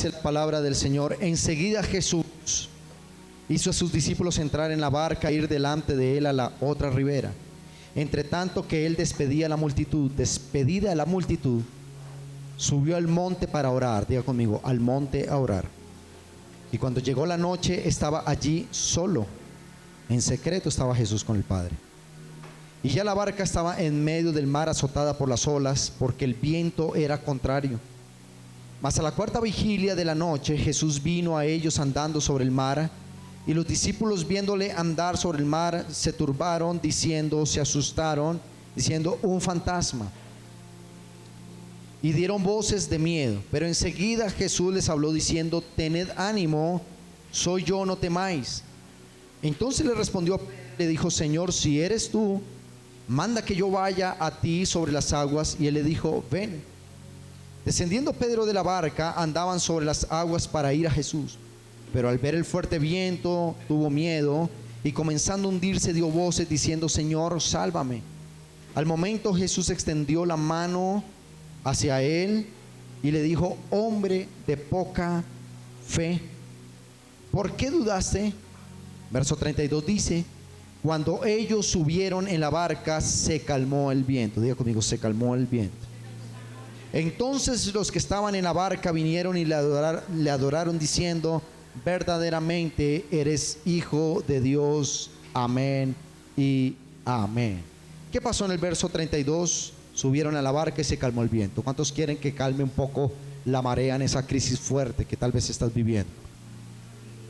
dice la palabra del Señor: enseguida Jesús hizo a sus discípulos entrar en la barca e ir delante de él a la otra ribera. Entre tanto que él despedida la multitud, subió al monte para orar. Diga conmigo: al monte a orar. Y cuando llegó la noche, estaba allí solo. En secreto estaba Jesús con el Padre. Y ya la barca estaba en medio del mar, azotada por las olas, porque el viento era contrario. Mas a la cuarta vigilia de la noche, Jesús vino a ellos andando sobre el mar. Y los discípulos, viéndole andar sobre el mar, se turbaron, se asustaron, diciendo: un fantasma. Y dieron voces de miedo. Pero enseguida Jesús les habló diciendo: tened ánimo, soy yo, no temáis. Entonces le respondió, le dijo: Señor, si eres tú, manda que yo vaya a ti sobre las aguas. Y él le dijo: ven. Descendiendo Pedro de la barca, andaban sobre las aguas para ir a Jesús. Pero al ver el fuerte viento, tuvo miedo, y comenzando a hundirse, dio voces diciendo: Señor, sálvame. Al momento Jesús extendió la mano hacia él y le dijo: hombre de poca fe, ¿por qué dudaste? Verso 32 dice: cuando ellos subieron en la barca, se calmó el viento. Diga conmigo: se calmó el viento. Entonces los que estaban en la barca vinieron y le adoraron diciendo: verdaderamente eres Hijo de Dios. Amén y amén. ¿Qué pasó en el verso 32? Subieron a la barca y se calmó el viento. ¿Cuántos quieren que calme un poco la marea en esa crisis fuerte que tal vez estás viviendo?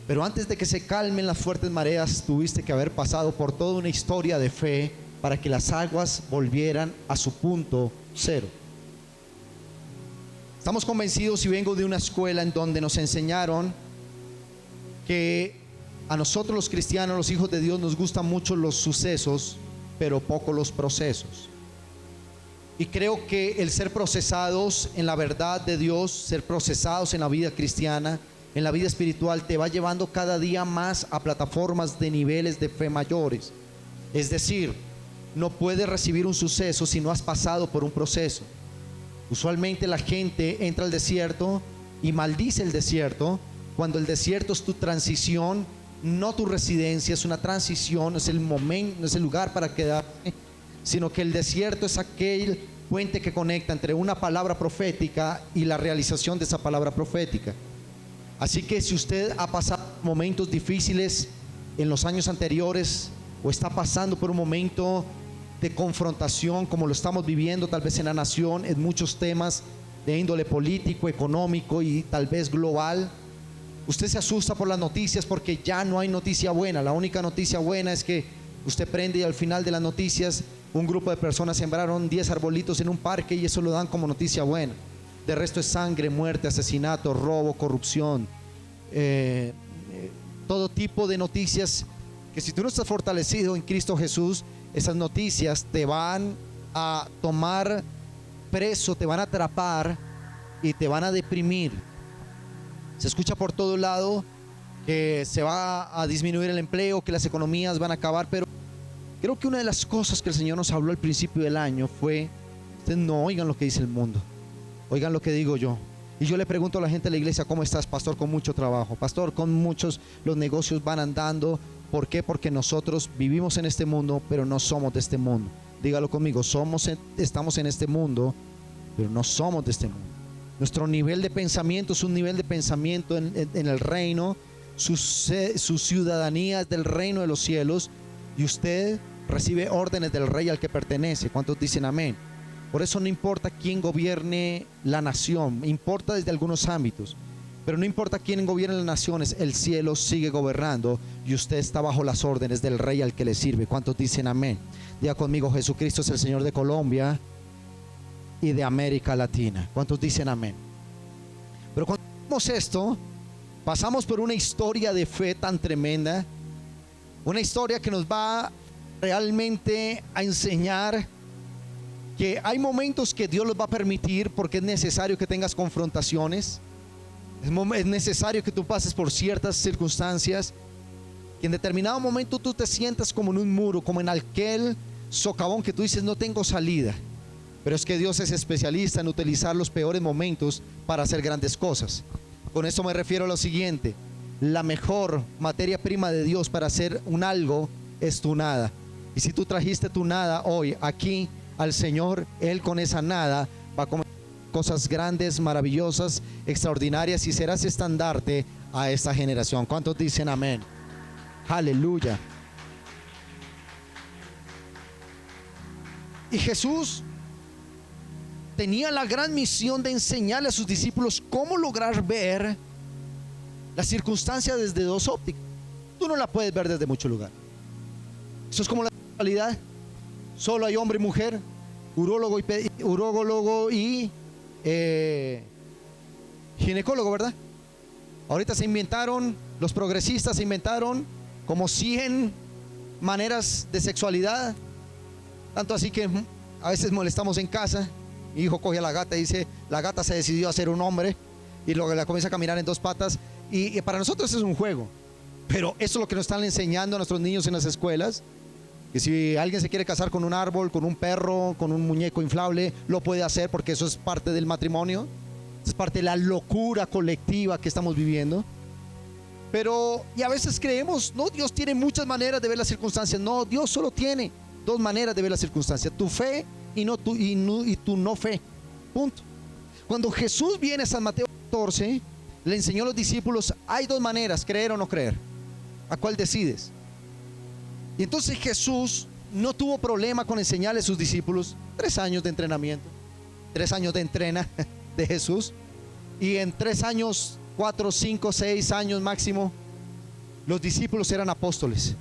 Pero antes de que se calmen las fuertes mareas, tuviste que haber pasado por toda una historia de fe para que las aguas volvieran a su punto cero. Estamos convencidos, y vengo de una escuela en donde nos enseñaron que a nosotros los cristianos, los hijos de Dios, nos gustan mucho los sucesos, pero poco los procesos. Y creo que el ser procesados en la verdad de Dios, ser procesados en la vida cristiana, en la vida espiritual, te va llevando cada día más a plataformas de niveles de fe mayores. Es decir, no puedes recibir un suceso si no has pasado por un proceso. Usualmente la gente entra al desierto y maldice el desierto, cuando el desierto es tu transición, no tu residencia. Es una transición, no es el momento, no es el lugar para quedarte, sino que el desierto es aquel puente que conecta entre una palabra profética y la realización de esa palabra profética. Así que si usted ha pasado momentos difíciles en los años anteriores, o está pasando por un momento de confrontación como lo estamos viviendo tal vez en la nación, en muchos temas de índole político, económico y tal vez global, usted se asusta por las noticias porque ya no hay noticia buena. La única noticia buena es que usted prende y al final de las noticias un grupo de personas sembraron 10 arbolitos en un parque y eso lo dan como noticia buena. De resto es sangre, muerte, asesinato, robo, corrupción, todo tipo de noticias que si tú no estás fortalecido en Cristo Jesús, esas noticias te van a tomar preso, te van a atrapar y te van a deprimir. Se escucha por todo lado que se va a disminuir el empleo, que las economías van a acabar, pero creo que una de las cosas que el Señor nos habló al principio del año fue: ustedes no oigan lo que dice el mundo, oigan lo que digo yo. Y yo le pregunto a la gente de la iglesia: ¿cómo estás, pastor? Con mucho trabajo. Pastor, con muchos, los negocios van andando. ¿Por qué? Porque nosotros vivimos en este mundo, pero no somos de este mundo. Dígalo conmigo: estamos en este mundo, pero no somos de este mundo. Nuestro nivel de pensamiento es un nivel de pensamiento en el reino. Su ciudadanía es del reino de los cielos, y usted recibe órdenes del rey al que pertenece. ¿Cuántos dicen amén? Por eso no importa quién gobierne la nación, importa desde algunos ámbitos, pero no importa quién gobierne las naciones, el cielo sigue gobernando y usted está bajo las órdenes del rey al que le sirve. ¿Cuántos dicen amén? Diga conmigo: Jesucristo es el Señor de Colombia y de América Latina. ¿Cuántos dicen amén? Pero cuando vemos esto, pasamos por una historia de fe tan tremenda, una historia que nos va realmente a enseñar que hay momentos que Dios los va a permitir porque es necesario que tengas confrontaciones, es necesario que tú pases por ciertas circunstancias, que en determinado momento tú te sientas como en un muro, como en aquel socavón que tú dices: no tengo salida. Pero es que Dios es especialista en utilizar los peores momentos para hacer grandes cosas. Con esto me refiero a lo siguiente: la mejor materia prima de Dios para hacer un algo es tu nada. Y si tú trajiste tu nada hoy aquí al Señor, Él con esa nada va a comer cosas grandes, maravillosas, extraordinarias, y serás estandarte a esta generación. ¿Cuántos dicen amén? Aleluya. Y Jesús tenía la gran misión de enseñarle a sus discípulos cómo lograr ver la circunstancia desde dos ópticas. Tú no la puedes ver desde muchos lugares. Eso es como la sexualidad. Solo hay hombre y mujer, urólogo y ginecólogo, ¿verdad? Ahorita se inventaron, los progresistas se inventaron como 100 maneras de sexualidad. Tanto así que a veces molestamos en casa. Mi hijo coge a la gata y dice: la gata se decidió a ser un hombre, y luego la comienza a caminar en dos patas. Y para nosotros es un juego, pero eso es lo que nos están enseñando a nuestros niños en las escuelas. Que si alguien se quiere casar con un árbol, con un perro, con un muñeco inflable, lo puede hacer, porque eso es parte del matrimonio, es parte de la locura colectiva que estamos viviendo. Pero, y a veces creemos, no, Dios tiene muchas maneras de ver las circunstancias. No, Dios solo tiene dos maneras de ver las circunstancias: tu fe y tu no fe. Punto. Cuando Jesús viene a San Mateo 14, le enseñó a los discípulos: hay dos maneras, creer o no creer. ¿A cuál decides? Y entonces Jesús no tuvo problema con enseñarle a sus discípulos. 3 años de entrenamiento, 3 años de entrena de Jesús. Y en 3 años, 4, 5, 6 años máximo, los discípulos eran apóstoles.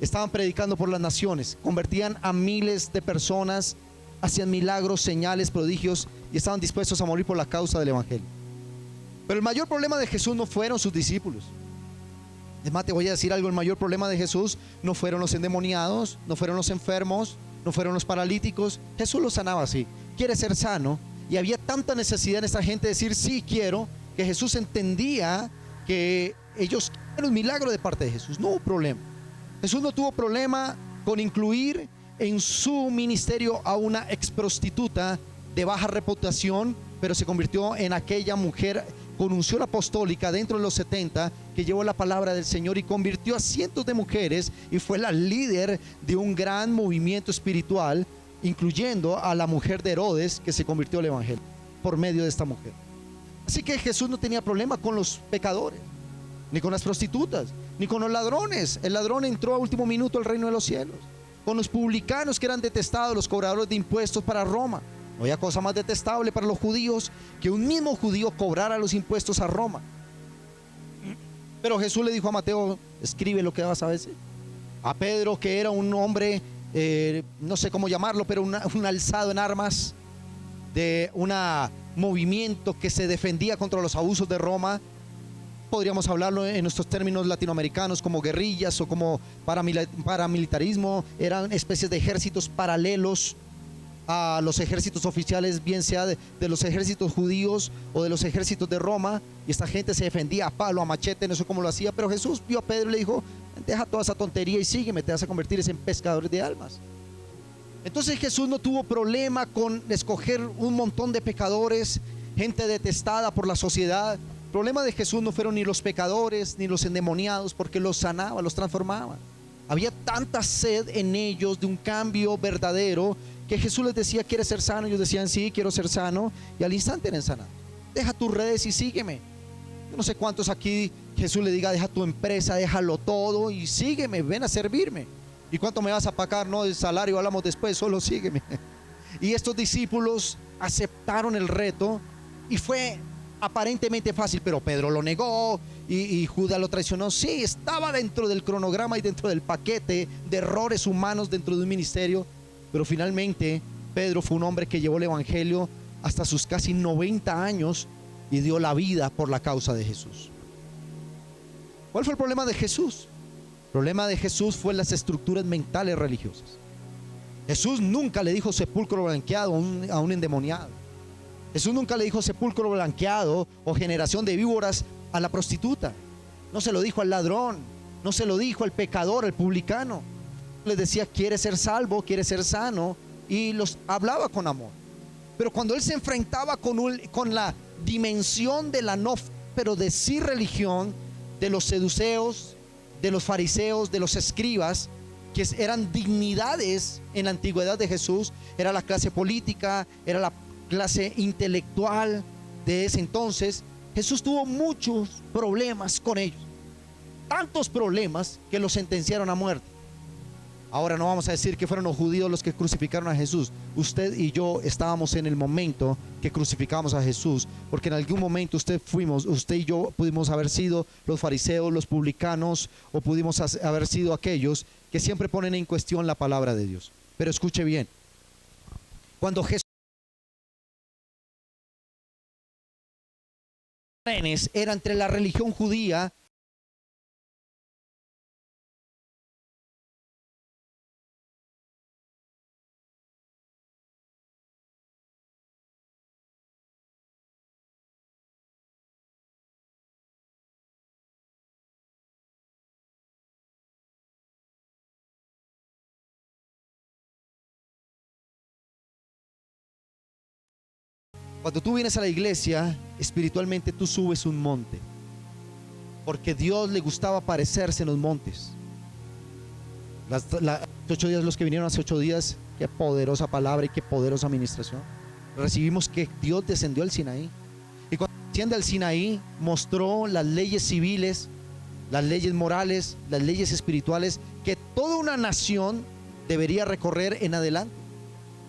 Estaban predicando por las naciones, convertían a miles de personas, hacían milagros, señales, prodigios, y estaban dispuestos a morir por la causa del evangelio. Pero el mayor problema de Jesús no fueron sus discípulos. Es más, te voy a decir algo: el mayor problema de Jesús no fueron los endemoniados, no fueron los enfermos, no fueron los paralíticos. Jesús los sanaba así. Quiere ser sano. Y había tanta necesidad en esta gente de decir: sí quiero, que Jesús entendía que ellos querían un milagro de parte de Jesús. No hubo problema. Jesús no tuvo problema con incluir en su ministerio a una ex prostituta de baja reputación, pero se convirtió en aquella mujer con unción apostólica dentro de los 70, que llevó la palabra del Señor y convirtió a cientos de mujeres, y fue la líder de un gran movimiento espiritual, incluyendo a la mujer de Herodes, que se convirtió al evangelio por medio de esta mujer. Así que Jesús no tenía problema con los pecadores, ni con las prostitutas, ni con los ladrones. El ladrón entró a último minuto al reino de los cielos. Con los publicanos, que eran detestados, los cobradores de impuestos para Roma. No había cosa más detestable para los judíos que un mismo judío cobrara los impuestos a Roma. Pero Jesús le dijo a Mateo: escribe lo que vas a decir. A Pedro, que era un hombre, no sé cómo llamarlo, pero un alzado en armas, de un movimiento que se defendía contra los abusos de Roma. Podríamos hablarlo en nuestros términos latinoamericanos como guerrillas o como paramilitarismo. Eran especies de ejércitos paralelos a los ejércitos oficiales, bien sea de los ejércitos judíos o de los ejércitos de Roma. Y esta gente se defendía a palo, a machete, no sé cómo lo hacía. Pero Jesús vio a Pedro y le dijo: deja toda esa tontería y sígueme, te vas a convertir en pescadores de almas. Entonces Jesús no tuvo problema con escoger un montón de pecadores, gente detestada por la sociedad. El problema de Jesús no fueron ni los pecadores ni los endemoniados, porque los sanaba, los transformaba. Había tanta sed en ellos de un cambio verdadero, que Jesús les decía: ¿quieres ser sano? Ellos decían: sí, quiero ser sano. Y al instante eran sanados. Deja tus redes y sígueme. Yo no sé cuántos aquí Jesús le diga: deja tu empresa, déjalo todo y sígueme, ven a servirme. ¿Y cuánto me vas a pagar? No, el salario hablamos después, solo sígueme. Y estos discípulos aceptaron el reto, y fue aparentemente fácil, pero Pedro lo negó y Judas lo traicionó. Sí, estaba dentro del cronograma y dentro del paquete de errores humanos dentro de un ministerio. Pero finalmente Pedro fue un hombre que llevó el evangelio hasta sus casi 90 años y dio la vida por la causa de Jesús. ¿Cuál fue el problema de Jesús? El problema de Jesús fue las estructuras mentales religiosas. Jesús nunca le dijo sepulcro blanqueado a un endemoniado. Jesús nunca le dijo sepulcro blanqueado o generación de víboras a la prostituta. No se lo dijo al ladrón, no se lo dijo al pecador, al publicano. Les decía: quiere ser salvo, quiere ser sano, y los hablaba con amor. Pero cuando él se enfrentaba con la dimensión de la no fe, pero decir religión de los seduceos, de los fariseos, de los escribas, que eran dignidades en la antigüedad de Jesús. Era la clase política, era la clase intelectual de ese entonces. Jesús tuvo muchos problemas con ellos, tantos problemas que los sentenciaron a muerte. Ahora no vamos a decir que fueron los judíos los que crucificaron a Jesús. Usted y yo estábamos en el momento que crucificamos a Jesús, porque en algún momento usted y yo pudimos haber sido los fariseos, los publicanos, o pudimos haber sido aquellos que siempre ponen en cuestión la palabra de Dios. Pero escuche bien, cuando Jesús era entre la religión judía, cuando tú vienes a la iglesia, espiritualmente tú subes un monte, porque Dios le gustaba aparecerse en los montes. Los 8 días, los que vinieron hace 8 días, qué poderosa palabra y qué poderosa administración. Recibimos que Dios descendió al Sinaí, y cuando desciende al Sinaí mostró las leyes civiles, las leyes morales, las leyes espirituales que toda una nación debería recorrer en adelante.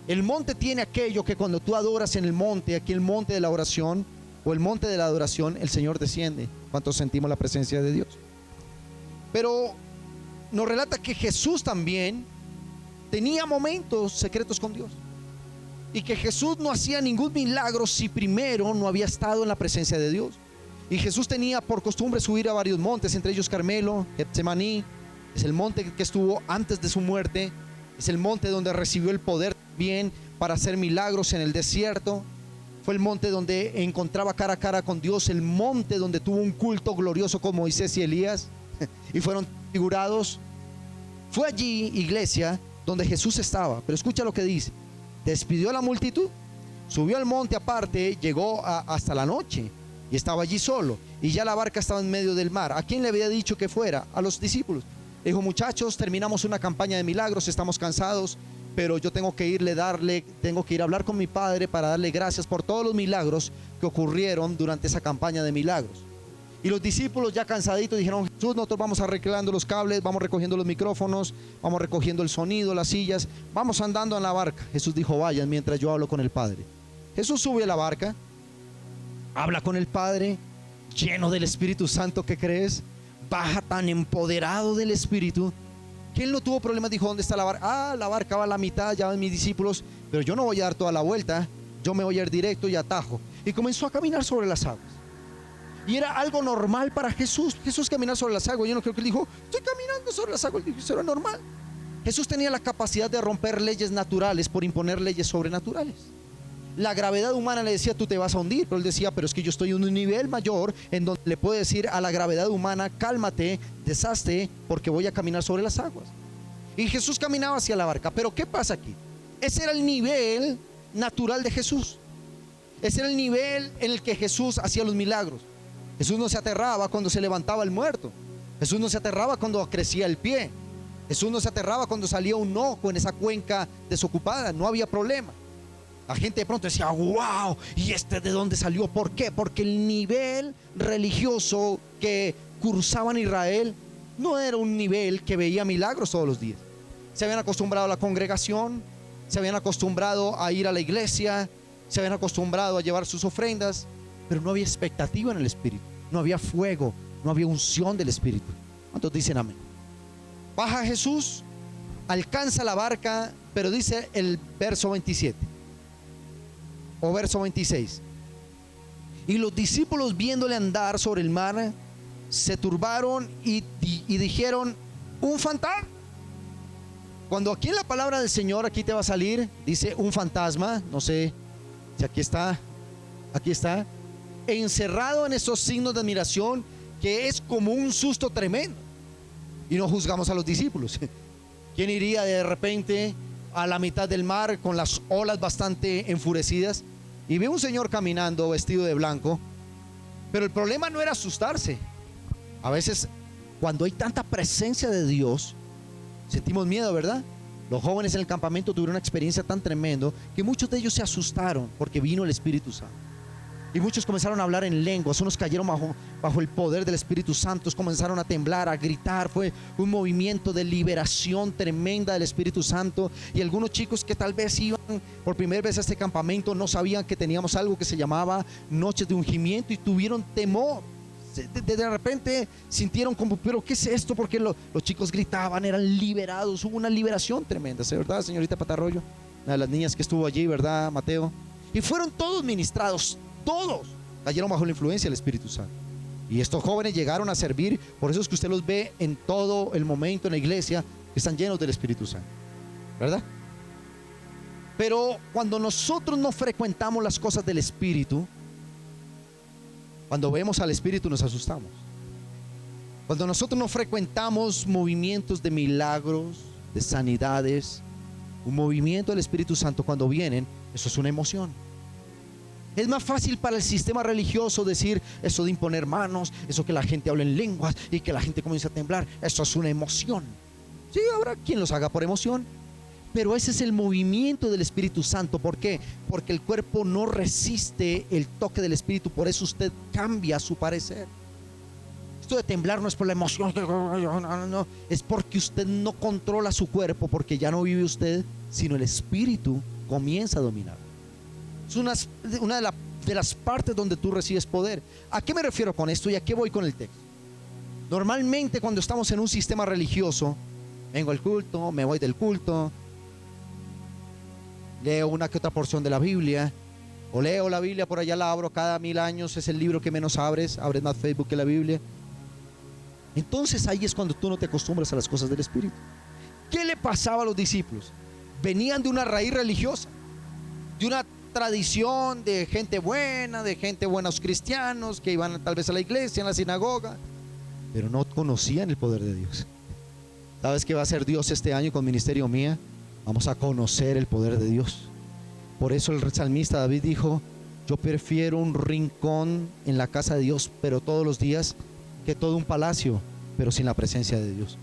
El monte tiene aquello que cuando tú adoras en el monte, aquí el monte de la oración o el monte de la adoración, el Señor desciende. ¿Cuántos sentimos la presencia de Dios? Pero nos relata que Jesús también tenía momentos secretos con Dios, y que Jesús no hacía ningún milagro si primero no había estado en la presencia de Dios. Y Jesús tenía por costumbre subir a varios montes, entre ellos Carmelo, Getsemaní, es el monte que estuvo antes de su muerte, es el monte donde recibió el poder bien para hacer milagros en el desierto. Fue el monte donde encontraba cara a cara con Dios, el monte donde tuvo un culto glorioso con Moisés y Elías y fueron figurados. Fue allí, iglesia, donde Jesús estaba. Pero escucha lo que dice: despidió a la multitud, subió al monte aparte, llegó hasta la noche y estaba allí solo, y ya la barca estaba en medio del mar. ¿A quién le había dicho que fuera? A los discípulos. Dijo: muchachos, terminamos una campaña de milagros, estamos cansados, pero yo tengo que ir a hablar con mi padre para darle gracias por todos los milagros que ocurrieron durante esa campaña de milagros. Y los discípulos, ya cansaditos, dijeron: Jesús, nosotros vamos arreglando los cables, vamos recogiendo los micrófonos, vamos recogiendo el sonido, las sillas, vamos andando en la barca. Jesús dijo: vayan mientras yo hablo con el Padre. Jesús sube a la barca, habla con el Padre, lleno del Espíritu Santo. ¿Qué crees? Baja tan empoderado del Espíritu que él no tuvo problemas. Dijo: ¿dónde está la barca? Ah, la barca va a la mitad, ya van mis discípulos, pero yo no voy a dar toda la vuelta, yo me voy a ir directo y atajo. Y comenzó a caminar sobre las aguas. Y era algo normal para Jesús. Jesús caminar sobre las aguas. Yo no creo que él dijo: estoy caminando sobre las aguas. Eso era normal. Jesús tenía la capacidad de romper leyes naturales por imponer leyes sobrenaturales. La gravedad humana le decía: tú te vas a hundir, pero él decía: pero es que yo estoy en un nivel mayor en donde le puedo decir a la gravedad humana: cálmate, deshazte, porque voy a caminar sobre las aguas. Y Jesús caminaba hacia la barca. Pero ¿qué pasa aquí? Ese era el nivel natural de Jesús. Ese era el nivel en el que Jesús hacía los milagros. Jesús no se aterraba cuando se levantaba el muerto. Jesús no se aterraba cuando crecía el pie. Jesús no se aterraba cuando salía un ojo en esa cuenca desocupada. No había problema. La gente de pronto decía: wow, ¿y este de dónde salió? ¿Por qué? Porque el nivel religioso que cursaba en Israel no era un nivel que veía milagros todos los días. Se habían acostumbrado a la congregación, se habían acostumbrado a ir a la iglesia, se habían acostumbrado a llevar sus ofrendas, pero no había expectativa en el Espíritu, no había fuego, no había unción del Espíritu. ¿Cuántos dicen amén? Baja Jesús, alcanza la barca, pero dice el verso 27 o verso 26: y los discípulos, viéndole andar sobre el mar, se turbaron y dijeron: un fantasma. Cuando aquí en la palabra del Señor, aquí te va a salir, dice un fantasma, no sé si aquí está, encerrado en esos signos de admiración, que es como un susto tremendo. Y no juzgamos a los discípulos. ¿Quién iría de repente a la mitad del mar con las olas bastante enfurecidas y ve un señor caminando vestido de blanco Pero el problema no era asustarse. A veces, cuando hay tanta presencia de Dios, sentimos miedo, ¿verdad? Los jóvenes en el campamento tuvieron una experiencia tan tremenda que muchos de ellos se asustaron porque vino el Espíritu Santo. Y muchos comenzaron a hablar en lenguas, unos cayeron bajo el poder del Espíritu Santo, comenzaron a temblar, a gritar. Fue un movimiento de liberación tremenda del Espíritu Santo. Y algunos chicos que tal vez iban por primera vez a este campamento no sabían que teníamos algo que se llamaba noches de ungimiento y tuvieron temor. De repente sintieron como, pero ¿qué es esto? Porque los chicos gritaban, eran liberados. Hubo una liberación tremenda, ¿verdad, señorita Patarroyo? Una de las niñas que estuvo allí, ¿verdad, Mateo? Y fueron todos ministrados. Todos cayeron bajo la influencia del Espíritu Santo. Y estos jóvenes llegaron a servir. Por eso es que usted los ve en todo el momento en la iglesia, que están llenos del Espíritu Santo, ¿verdad? Pero cuando nosotros no frecuentamos las cosas del Espíritu, cuando vemos al Espíritu nos asustamos. Cuando nosotros no frecuentamos movimientos de milagros, de sanidades, un movimiento del Espíritu Santo cuando vienen, eso es una emoción. Es más fácil para el sistema religioso decir eso de imponer manos, eso que la gente hable en lenguas y que la gente comience a temblar. Eso es una emoción. Sí, habrá quien los haga por emoción, pero ese es el movimiento del Espíritu Santo. ¿Por qué? Porque el cuerpo no resiste el toque del Espíritu. Por eso usted cambia su parecer. Esto de temblar no es por la emoción, no, es porque usted no controla su cuerpo, porque ya no vive usted, sino el Espíritu comienza a dominar. Es una de las partes donde tú recibes poder. ¿A qué me refiero con esto y a qué voy con el texto? Normalmente cuando estamos en un sistema religioso, vengo al culto, me voy del culto, leo una que otra porción de la Biblia, o leo la Biblia, por allá la abro cada 1000 años, es el libro que menos abres más Facebook que la Biblia. Entonces ahí es cuando tú no te acostumbras a las cosas del Espíritu. ¿Qué le pasaba a los discípulos? Venían de una raíz religiosa, de una tradición de gente buena, buenos cristianos que iban tal vez a la iglesia, en la sinagoga, pero no conocían el poder de Dios. ¿Sabes qué va a hacer Dios este año con Ministerio Mía? Vamos a conocer el poder de Dios. Por eso el salmista David dijo: yo prefiero un rincón en la casa de Dios, pero todos los días, que todo un palacio, pero sin la presencia de Dios.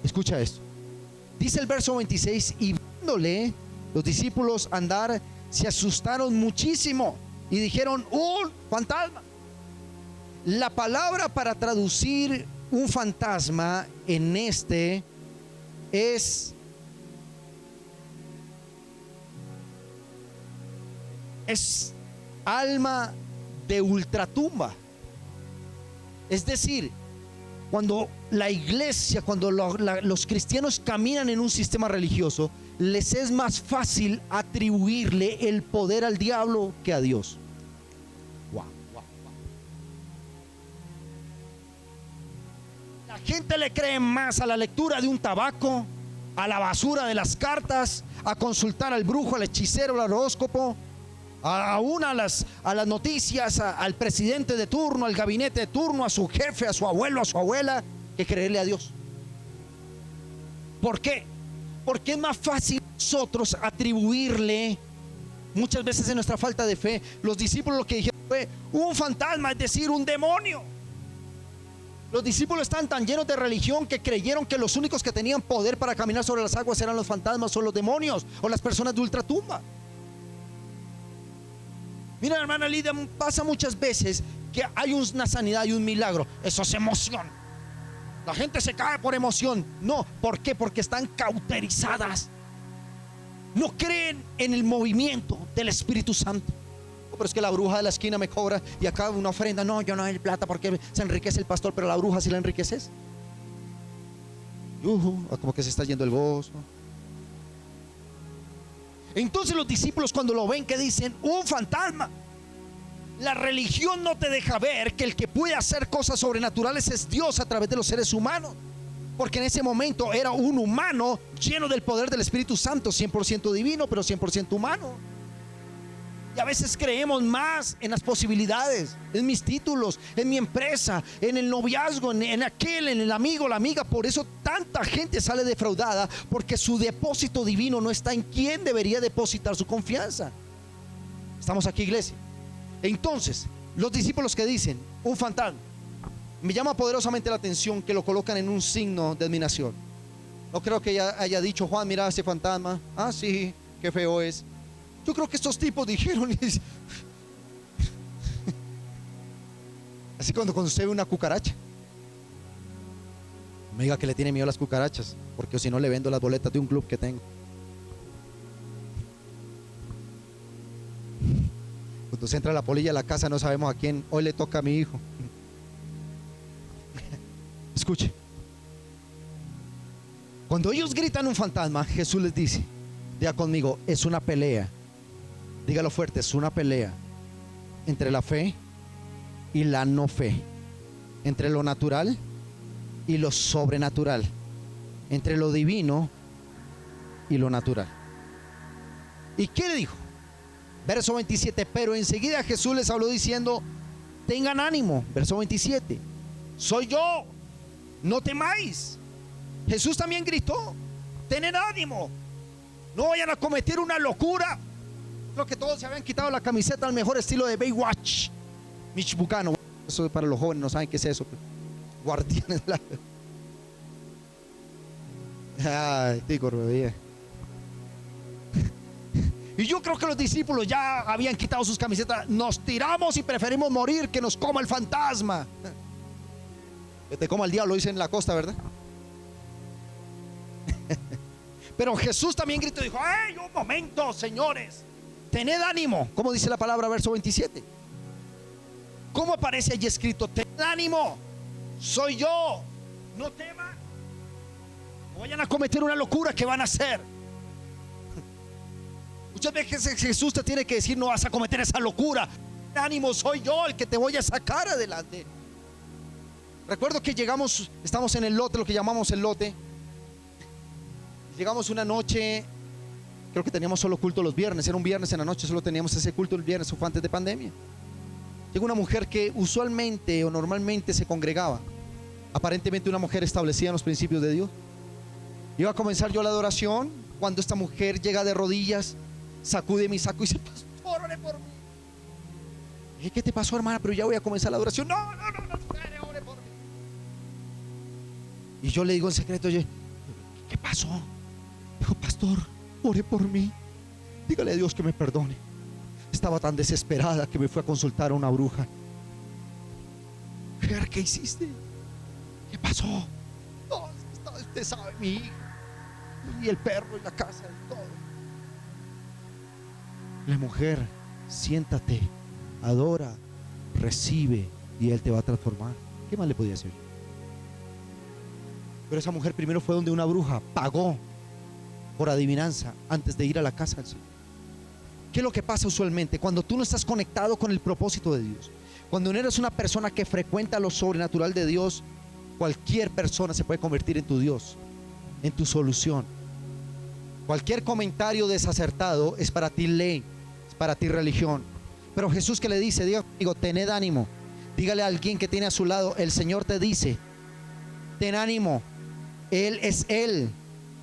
Escucha esto. Dice el verso 26: y viéndole los discípulos andar, se asustaron muchísimo y dijeron: un fantasma. La palabra para traducir un fantasma en este es alma de ultratumba. Es decir, cuando la iglesia, cuando los cristianos caminan en un sistema religioso, les es más fácil atribuirle el poder al diablo que a Dios. Wow. La gente le cree más a la lectura de un tabaco, a la basura de las cartas, a consultar al brujo, al hechicero, al horóscopo, aún a las noticias, al presidente de turno, al gabinete de turno, a su jefe, a su abuelo, a su abuela, que creerle a Dios. ¿Por qué? Porque es más fácil nosotros atribuirle, muchas veces en nuestra falta de fe, los discípulos lo que dijeron fue un fantasma, es decir, un demonio. Los discípulos están tan llenos de religión que creyeron que los únicos que tenían poder para caminar sobre las aguas eran los fantasmas o los demonios o las personas de ultratumba. Mira, hermana Lidia, pasa muchas veces que hay una sanidad y un milagro. Eso es emoción. La gente se cae por emoción. No, ¿por qué? Porque están cauterizadas. No creen en el movimiento del Espíritu Santo. Pero es que la bruja de la esquina me cobra y acá una ofrenda. No, yo no doy plata porque se enriquece el pastor, pero la bruja sí la enriqueces. Como que se está yendo el gozo. Entonces los discípulos, cuando lo ven, que dicen: un fantasma. La religión no te deja ver que el que puede hacer cosas sobrenaturales es Dios a través de los seres humanos, porque en ese momento era un humano lleno del poder del Espíritu Santo, 100% divino, pero 100% humano. Y a veces creemos más en las posibilidades, en mis títulos, en mi empresa, en el noviazgo, en el amigo, la amiga. Por eso tanta gente sale defraudada, porque su depósito divino no está en quien debería depositar su confianza. ¿Estamos aquí, iglesia? Entonces, Los discípulos que dicen, un fantasma. Me llama poderosamente la atención que lo colocan en un signo de admiración. No creo que ella haya dicho, Juan, mira ese fantasma. Ah, sí, qué feo es. Yo creo que estos tipos dijeron, así cuando usted ve una cucaracha, no me diga que le tiene miedo a las cucarachas, porque si no le vendo las boletas de un club que tengo. Cuando se entra la polilla a la casa no sabemos a quién. Hoy le toca a mi hijo. Escuche. Cuando ellos gritan un fantasma, Jesús les dice, diga conmigo, es una pelea. Dígalo fuerte, es una pelea entre la fe y la no fe, entre lo natural y lo sobrenatural, entre lo divino y lo natural. ¿Y qué le dijo? Verso 27, pero enseguida Jesús les habló diciendo, tengan ánimo. Verso 27, soy yo, no temáis. Jesús también gritó, tened ánimo, no vayan a cometer una locura. Creo que todos se habían quitado la camiseta al mejor estilo de Baywatch, Mitch Buchanan. Eso para los jóvenes no saben qué es eso. Guardianes de la... Ay, tico, rodilla. Y yo creo que los discípulos ya habían quitado sus camisetas. Nos tiramos y preferimos morir que nos coma el fantasma. Que te coma el diablo, dicen en la costa, ¿verdad? Pero Jesús también gritó y dijo, ¡hey, un momento, señores! Tened ánimo. ¿Cómo dice la palabra, verso 27? ¿Cómo aparece allí escrito? Tened ánimo, soy yo, no teman. No vayan a cometer una locura que van a hacer. Muchas veces Jesús te tiene que decir, no vas a cometer esa locura. Ánimo, soy yo el que te voy a sacar adelante. Recuerdo que estamos en el lote, lo que llamamos el lote. Llegamos una noche, creo que teníamos solo culto los viernes. Era un viernes en la noche, solo teníamos ese culto el viernes, fue antes de pandemia. Llegó una mujer que usualmente o normalmente se congregaba. Aparentemente una mujer establecida en los principios de Dios. Iba a comenzar yo la adoración cuando esta mujer llega de rodillas, sacude mi saco y dice, pastor, ore por mí. Dije, ¿qué te pasó, hermana? Pero ya voy a comenzar la adoración. No, ore por mí. Y yo le digo en secreto, oye, ¿qué pasó? Dijo, pastor, ore por mí. Dígale a Dios que me perdone. Estaba tan desesperada que me fue a consultar a una bruja. ¿Qué hiciste? ¿Qué pasó? No, usted sabe, mi hija y el perro y la casa y todo. La mujer, siéntate, adora, recibe y Él te va a transformar. ¿Qué más le podía decir? Pero esa mujer primero fue donde una bruja, pagó por adivinanza antes de ir a la casa del Señor. ¿Qué es lo que pasa usualmente? Cuando tú no estás conectado con el propósito de Dios, cuando no eres una persona que frecuenta lo sobrenatural de Dios, cualquier persona se puede convertir en tu Dios, en tu solución. Cualquier comentario desacertado es para ti ley, es para ti religión. Pero Jesús, que le dice, digo, tened ánimo. Dígale a alguien que tiene a su lado, el Señor te dice, ten ánimo, Él es Él,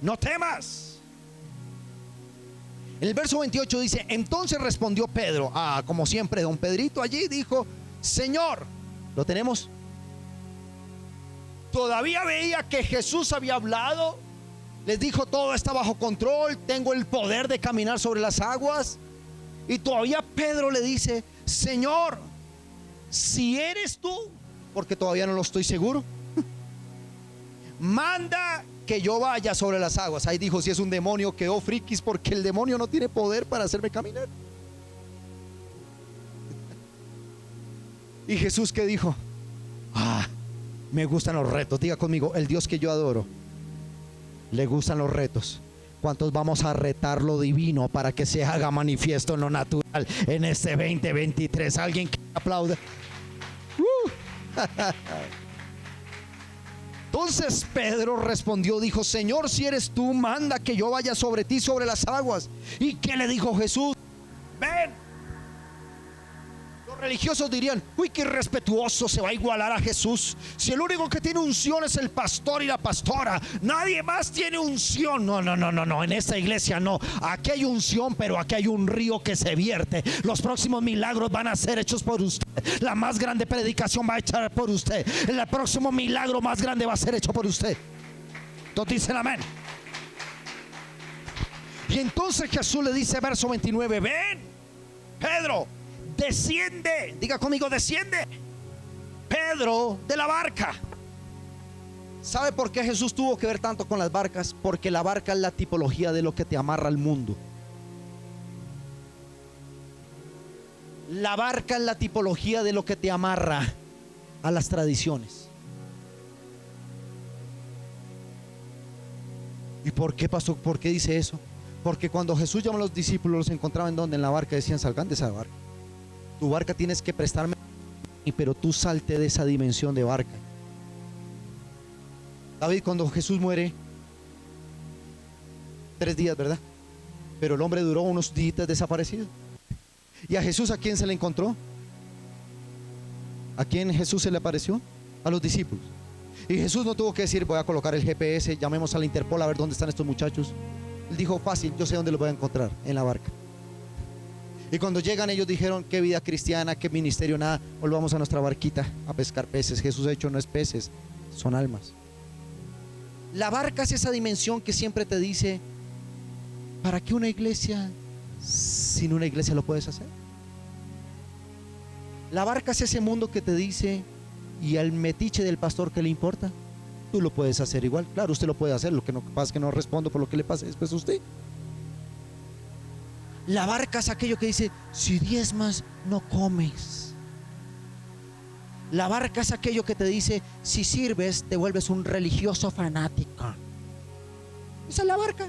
no temas. En el verso 28 dice, entonces respondió Pedro, como siempre don Pedrito allí dijo, Señor, ¿lo tenemos? Todavía veía que Jesús había hablado, les dijo, todo está bajo control, tengo el poder de caminar sobre las aguas. Y todavía Pedro le dice, Señor, si eres tú, porque todavía no lo estoy seguro, manda que yo vaya sobre las aguas. Ahí dijo, si es un demonio, quedó frikis, porque el demonio no tiene poder para hacerme caminar. Y Jesús, ¿qué dijo? Me gustan los retos. Diga conmigo, el Dios que yo adoro, le gustan los retos. ¿Cuántos vamos a retar lo divino para que se haga manifiesto en lo natural en este 2023? Alguien que aplaude. Entonces Pedro respondió, dijo, Señor, si eres tú, manda que yo vaya sobre ti sobre las aguas. ¿Y qué le dijo Jesús? Ven. Lo Religiosos dirían: uy, qué irrespetuoso, se va a igualar a Jesús. Si el único que tiene unción es el pastor y la pastora, nadie más tiene unción. No, no, no, no, no, en esta iglesia no. Aquí hay unción, pero aquí hay un río que se vierte. Los próximos milagros van a ser hechos por usted. La más grande predicación va a echar por usted. El próximo milagro más grande va a ser hecho por usted. Todos dicen amén. Y entonces Jesús le dice, verso 29, ven, Pedro, desciende. Diga conmigo, desciende, Pedro, de la barca. ¿Sabe por qué Jesús tuvo que ver tanto con las barcas? Porque la barca es la tipología de lo que te amarra al mundo. La barca es la tipología de lo que te amarra a las tradiciones. ¿Y por qué, pastor? ¿Por qué dice eso? Porque cuando Jesús llamó a los discípulos, los encontraba en donde, en la barca, decían: salgan de esa barca. Tu barca tienes que prestarme, pero tú salte de esa dimensión de barca. David, cuando Jesús muere, 3 días, ¿verdad? Pero el hombre duró unos días desaparecido. ¿Y a Jesús a quién se le encontró? ¿A quién Jesús se le apareció? A los discípulos. Y Jesús no tuvo que decir: voy a colocar el GPS, llamemos a la Interpol a ver dónde están estos muchachos. Él dijo: fácil, yo sé dónde los voy a encontrar, en la barca. Y cuando llegan, ellos dijeron: qué vida cristiana, qué ministerio, nada, volvamos a nuestra barquita a pescar peces. Jesús ha hecho no es peces, son almas. La barca es esa dimensión que siempre te dice: ¿para qué una iglesia? Sin una iglesia lo puedes hacer. La barca es ese mundo que te dice: y al metiche del pastor, ¿qué le importa? Tú lo puedes hacer igual. Claro, usted lo puede hacer, lo que no pasa es que no respondo por lo que le pase después a usted. La barca es aquello que dice: si diezmas, no comes. La barca es aquello que te dice: si sirves, te vuelves un religioso fanático. Esa es la barca.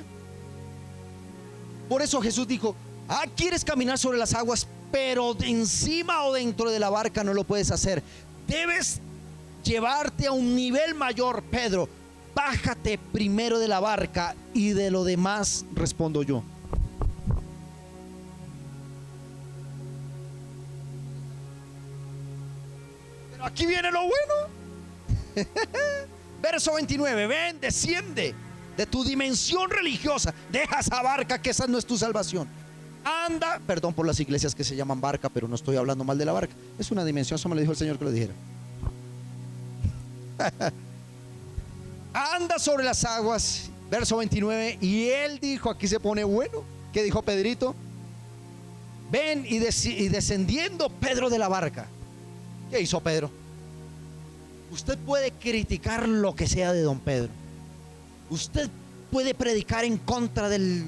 Por eso Jesús dijo: quieres caminar sobre las aguas, pero encima o dentro de la barca no lo puedes hacer. Debes llevarte a un nivel mayor, Pedro. Bájate primero de la barca y de lo demás respondo yo. Pero aquí viene lo bueno. Verso 29, ven, desciende de tu dimensión religiosa, deja esa barca, que esa no es tu salvación. Anda, perdón por las iglesias que se llaman barca, pero no estoy hablando mal de la barca, es una dimensión, eso me lo dijo el Señor que lo dijera. Anda sobre las aguas, verso 29, y él dijo, aquí se pone bueno, ¿qué dijo Pedrito? Ven, y descendiendo Pedro de la barca. ¿Qué hizo Pedro? Usted puede criticar lo que sea de don Pedro, usted puede predicar en contra del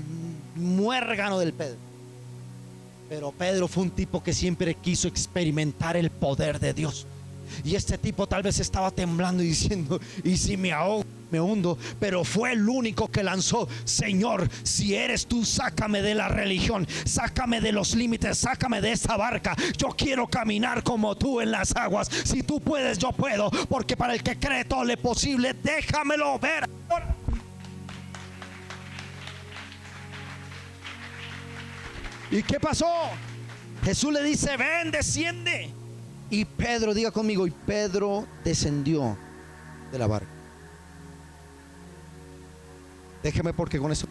muérgano del Pedro, pero Pedro fue un tipo que siempre quiso experimentar el poder de Dios. Y este tipo tal vez estaba temblando y diciendo: y si me ahogo, me hundo. Pero fue el único que lanzó: Señor, si eres tú, sácame de la religión, sácame de los límites, sácame de esta barca. Yo quiero caminar como tú en las aguas. Si tú puedes, yo puedo, porque para el que cree todo es posible. Déjamelo ver. ¿Y qué pasó? Jesús le dice: ven, desciende. Y Pedro, diga conmigo, y Pedro descendió de la barca. Déjeme, porque con eso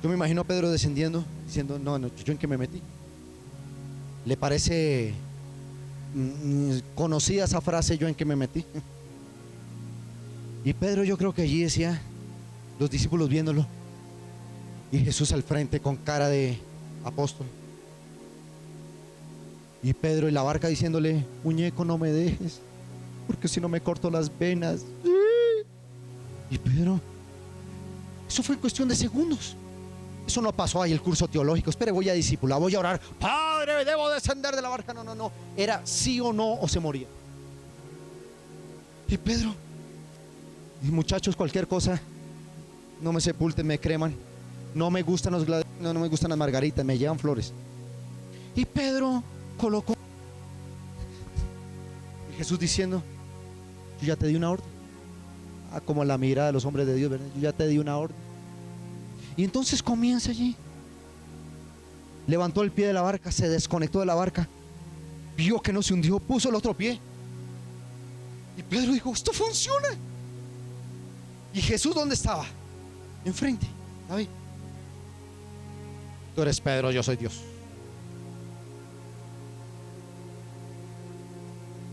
yo me imagino a Pedro descendiendo, diciendo: no, ¿yo en qué me metí? ¿Le parece conocida esa frase, yo en qué me metí? Y Pedro, yo creo que allí decía, los discípulos viéndolo, y Jesús al frente con cara de apóstol. Y Pedro en la barca diciéndole: muñeco, no me dejes, porque si no me corto las venas. Y Pedro, eso fue en cuestión de segundos. Eso no pasó ahí el curso teológico: espere, voy a discipular, voy a orar, Padre, debo descender de la barca. No, no, no. Era sí o no, o se moría. Y Pedro, y muchachos, cualquier cosa, no me sepulten, me creman. No me gustan los no me gustan las margaritas, me llevan flores. Y Pedro colocó, y Jesús diciendo: yo ya te di una orden. Como la mirada de los hombres de Dios, ¿verdad? Yo ya te di una orden. Y entonces comienza allí. Levantó el pie de la barca, se desconectó de la barca vio que no se hundió, puso el otro pie. Y Pedro dijo, esto funciona. ¿Y Jesús dónde estaba? Enfrente. David, tú eres Pedro, yo soy Dios.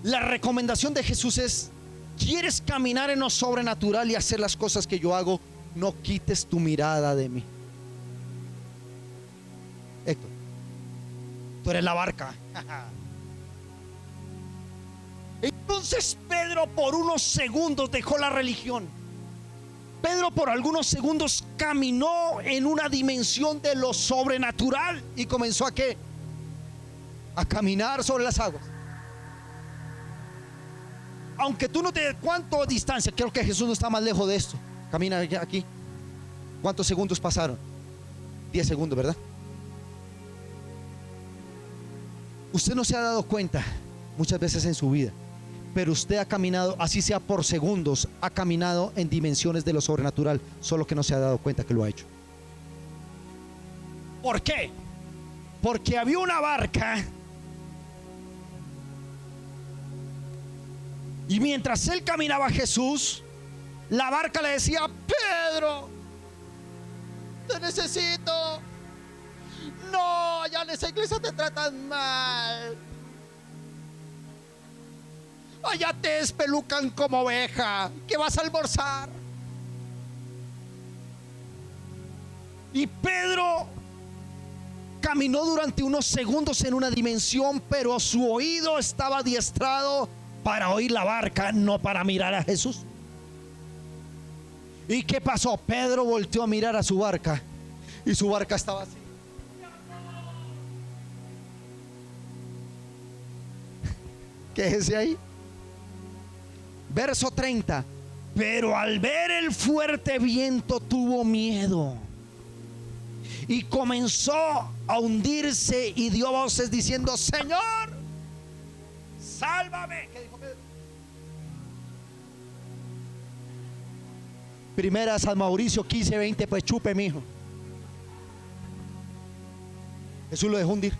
La recomendación de Jesús es: ¿quieres caminar en lo sobrenatural y hacer las cosas que yo hago? No quites tu mirada de mí. Héctor, tú eres la barca. Entonces Pedro por unos segundos dejó la religión. Pedro por algunos segundos caminó en una dimensión de lo sobrenatural y comenzó a ¿qué? A caminar sobre las aguas. Aunque tú no te... ¿Cuánto distancia? Creo que Jesús no está más lejos de esto. Camina aquí. ¿Cuántos segundos pasaron? 10 segundos, ¿verdad? Usted no se ha dado cuenta muchas veces en su vida, pero usted ha caminado, así sea por segundos, ha caminado en dimensiones de lo sobrenatural, solo que no se ha dado cuenta que lo ha hecho. ¿Por qué? Porque había una barca y mientras él caminaba a Jesús, la barca le decía: Pedro, te necesito. No, allá en esa iglesia te tratan mal. Allá te espelucan como oveja. ¿Qué vas a almorzar? Y Pedro caminó durante unos segundos en una dimensión, pero su oído estaba adiestrado para oír la barca, no para mirar a Jesús. ¿Y qué pasó? Pedro volteó a mirar a su barca y su barca estaba así. Quéjese ahí. Verso 30. Pero al ver el fuerte viento tuvo miedo y comenzó a hundirse y dio voces diciendo: Señor, sálvame. ¿Qué dijo Pedro? Primera San Mauricio 15:20. Pues chupe, mijo. Jesús lo dejó hundir.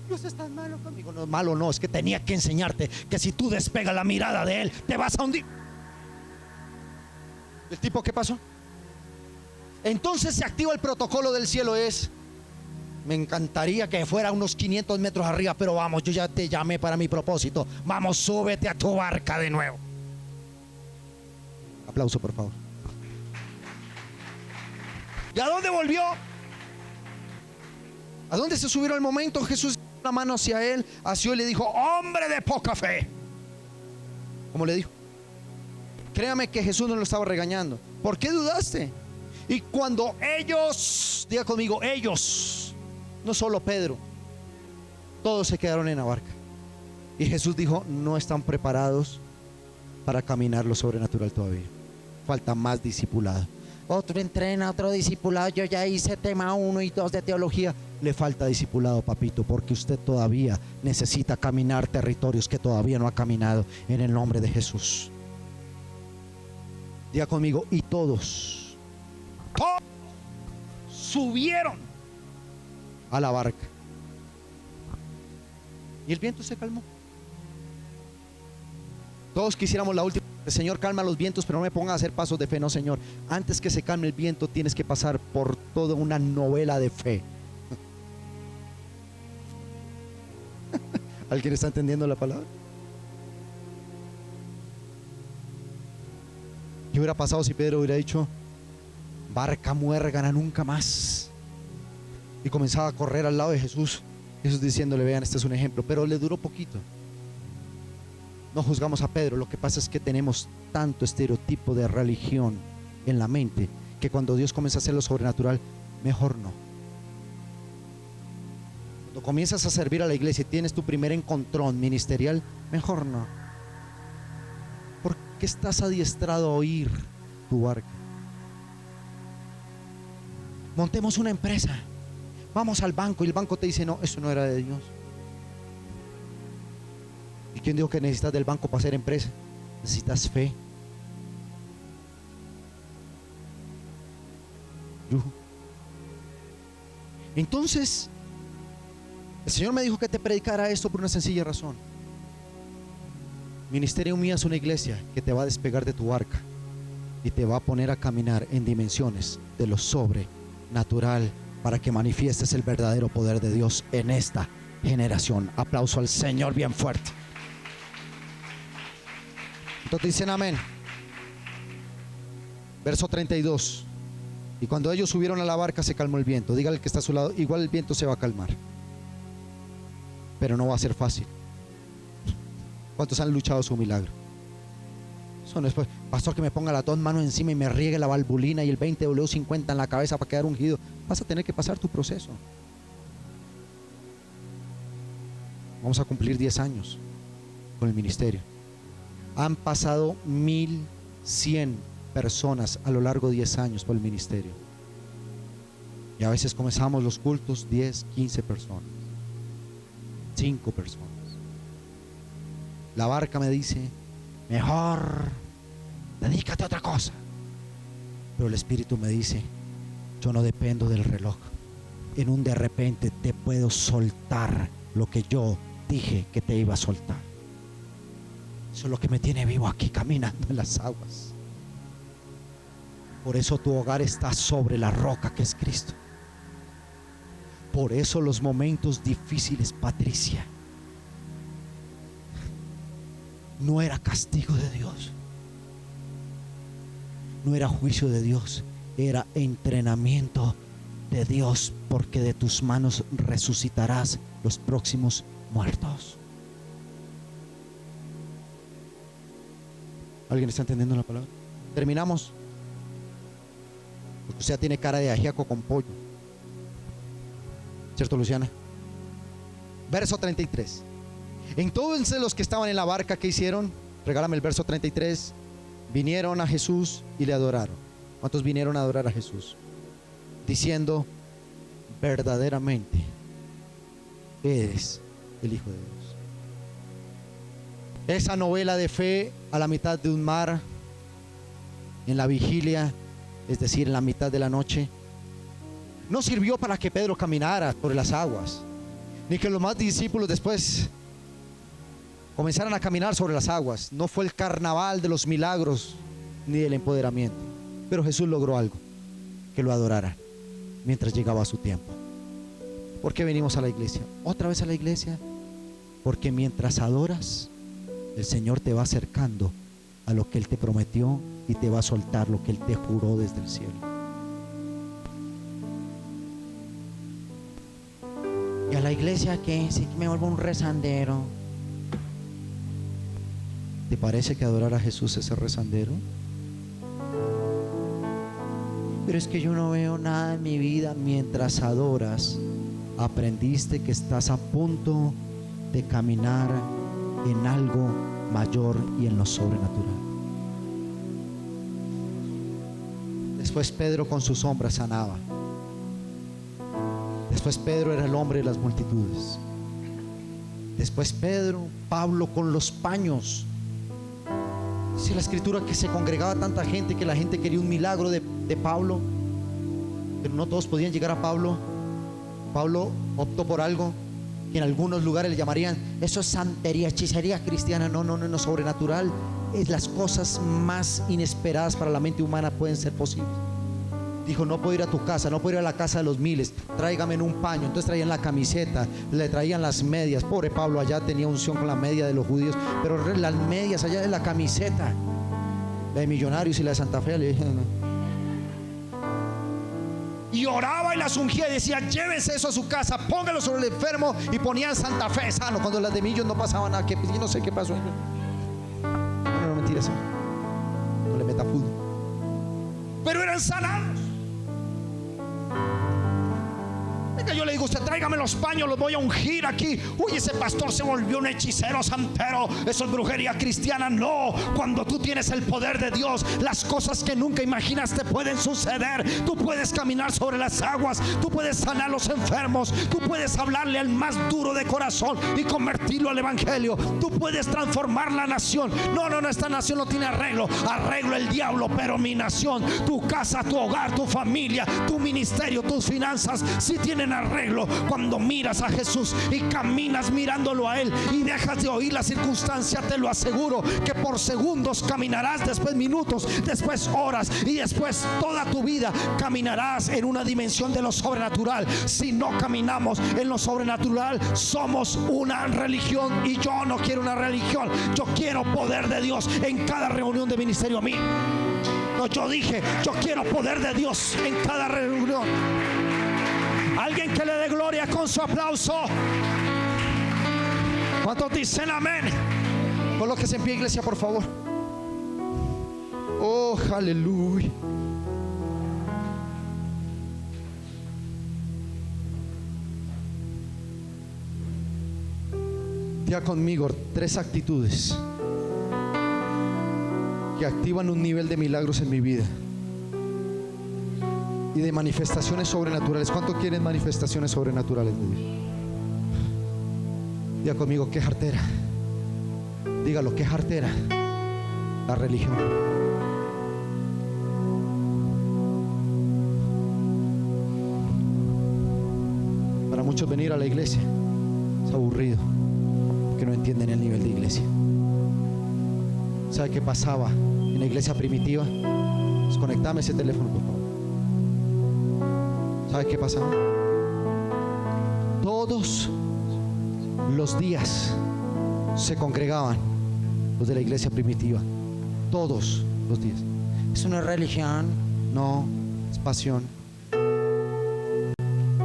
Dios es tan malo conmigo. No, malo no, es que tenía que enseñarte que si tú despegas la mirada de él, te vas a hundir. ¿El tipo qué pasó? Entonces se activa el protocolo del cielo. Me encantaría que fuera unos 500 metros arriba, pero vamos, yo ya te llamé para mi propósito. Vamos, súbete a tu barca de nuevo. Aplauso, por favor. ¿Y a dónde volvió? ¿A dónde se subieron al momento? Jesús la mano hacia él, asió y le dijo: hombre de poca fe. ¿Cómo le dijo? Créame que Jesús no lo estaba regañando. ¿Por qué dudaste? Y cuando ellos, diga conmigo, ellos, no solo Pedro, todos se quedaron en la barca. Y Jesús dijo: no están preparados para caminar lo sobrenatural todavía. Falta más discipulado. Otro entrena, otro discipulado. Yo ya hice tema 1 y 2 de teología. Le falta discipulado, papito, porque usted todavía necesita caminar territorios que todavía no ha caminado, en el nombre de Jesús. Diga conmigo: y todos subieron a la barca y el viento se calmó. Todos quisiéramos la última: Señor, calma los vientos, pero no me pongas a hacer pasos de fe. No, Señor, antes que se calme el viento tienes que pasar por toda una novela de fe. ¿Alguien está entendiendo la palabra? ¿Qué hubiera pasado si Pedro hubiera dicho: barca muérgana, nunca más? Y comenzaba a correr al lado de Jesús, Jesús diciéndole: vean, este es un ejemplo. Pero le duró poquito. No juzgamos a Pedro, lo que pasa es que tenemos tanto estereotipo de religión en la mente que cuando Dios comienza a hacer lo sobrenatural, mejor no. Cuando comienzas a servir a la iglesia y tienes tu primer encontrón ministerial, mejor no. Porque estás adiestrado a oír tu barca. Montemos una empresa, vamos al banco y el banco te dice: no, eso no era de Dios. ¿Y quién dijo que necesitas del banco para hacer empresa? Necesitas fe. Entonces El Señor me dijo que te predicara esto por una sencilla razón. Ministerio Mío es una iglesia que te va a despegar de tu barca y te va a poner a caminar en dimensiones de lo sobrenatural para que manifiestes el verdadero poder de Dios en esta generación. Aplauso al Señor bien fuerte. Entonces dicen amén. Verso 32. Y cuando ellos subieron a la barca se calmó el viento. Dígale al que está a su lado, igual el viento se va a calmar, pero no va a ser fácil. ¿Cuántos han luchado su milagro? Eso no es, pastor, que me ponga las dos manos encima y me riegue la valvulina y el 20W50 en la cabeza para quedar ungido. Vas a tener que pasar tu proceso. Vamos a cumplir 10 años con el ministerio. Han pasado 1100 personas a lo largo de 10 años por el ministerio. Y a veces comenzamos los cultos 10, 15 personas, 5 personas. La barca me dice, mejor dedícate a otra cosa. Pero el Espíritu me dice, yo no dependo del reloj. En un de repente te puedo soltar lo que yo dije que te iba a soltar. Eso es lo que me tiene vivo aquí caminando en las aguas. Por eso tu hogar está sobre la roca que es Cristo. Por eso los momentos difíciles, Patricia, no era castigo de Dios, no era juicio de Dios, era entrenamiento de Dios, porque de tus manos resucitarás los próximos muertos. ¿Alguien está entendiendo la palabra? Terminamos. Porque usted tiene cara de ajiaco con pollo, ¿cierto, Luciana? Verso 33. Entonces los que estaban en la barca, ¿qué hicieron? Regálame el verso 33. Vinieron a Jesús y le adoraron. ¿Cuántos vinieron a adorar a Jesús? Diciendo, verdaderamente eres el Hijo de Dios. Esa novela de fe a la mitad de un mar, en la vigilia, es decir, en la mitad de la noche, no sirvió para que Pedro caminara sobre las aguas, ni que los más discípulos después comenzaran a caminar sobre las aguas. No fue el carnaval de los milagros ni del empoderamiento, pero Jesús logró algo, que lo adoraran mientras llegaba su tiempo. ¿Por qué venimos a la iglesia? Otra vez a la iglesia, porque mientras adoras, el Señor te va acercando a lo que Él te prometió y te va a soltar lo que Él te juró desde el cielo. ¿Y a la iglesia qué? Sí, que me vuelvo un rezandero. ¿Te parece que adorar a Jesús es ser rezandero? Pero es que yo no veo nada en mi vida. Mientras adoras, aprendiste que estás a punto de caminar en algo mayor y en lo sobrenatural. Después Pedro con su sombra sanaba. Después Pedro era el hombre de las multitudes. Después Pablo con los paños. Dice la escritura que se congregaba tanta gente que la gente quería un milagro de Pablo, pero no todos podían llegar a Pablo. Pablo optó por algo que en algunos lugares le llamarían, eso es santería, hechicería cristiana. No, sobrenatural. Es las cosas más inesperadas para la mente humana pueden ser posibles. Dijo, no puedo ir a tu casa, no puedo ir a la casa de los miles, tráigame en un paño. Entonces traían la camiseta, le traían las medias. Pobre Pablo, allá tenía unción con la media de los judíos, pero las medias allá de la camiseta, la de Millonarios y la de Santa Fe, le dije, no. Y oraba y las ungía y decía, llévense eso a su casa, póngalo sobre el enfermo, y ponían Santa Fe sano. Cuando las de Millos no pasaban nada, que yo no sé qué pasó. No, mentira, eso no le meta fútbol, pero eran sanados. Venga, yo le digo, usted tráigame los paños, los voy a ungir aquí. Uy, ese pastor se volvió un hechicero santero, eso es brujería cristiana. No, cuando tú tienes el poder de Dios, las cosas que nunca imaginaste pueden suceder. Tú puedes caminar sobre las aguas, tú puedes sanar a los enfermos, tú puedes hablarle al más duro de corazón y convertirlo al evangelio. Tú puedes transformar la nación. No, esta nación no tiene arreglo el diablo, pero mi nación, tu casa, tu hogar, tu familia, tu ministerio, tus finanzas, sí tienen arreglo cuando miras a Jesús y caminas mirándolo a Él y dejas de oír la circunstancia. Te lo aseguro que por segundos caminarás, después minutos, después horas y después toda tu vida caminarás en una dimensión de lo sobrenatural. Si no caminamos en lo sobrenatural, somos una religión, y yo no quiero una religión. Yo quiero poder de Dios en cada reunión de ministerio a mí. No, yo dije, yo quiero poder de Dios en cada reunión. Alguien que le dé gloria con su aplauso. ¿Cuántos dicen amén? Colóquese en pie, iglesia, por favor. Oh, aleluya. Diga conmigo 3 actitudes que activan un nivel de milagros en mi vida y de manifestaciones sobrenaturales. ¿Cuánto quieren manifestaciones sobrenaturales de Dios? Diga conmigo, qué jartera. Dígalo, qué jartera la religión. Para muchos venir a la iglesia es aburrido, que no entienden el nivel de iglesia. ¿Sabe qué pasaba en la iglesia primitiva? Desconectame ese teléfono, por favor. ¿Sabe qué pasaba? Todos los días se congregaban los de la iglesia primitiva. Todos los días. Es una religión, no, es pasión.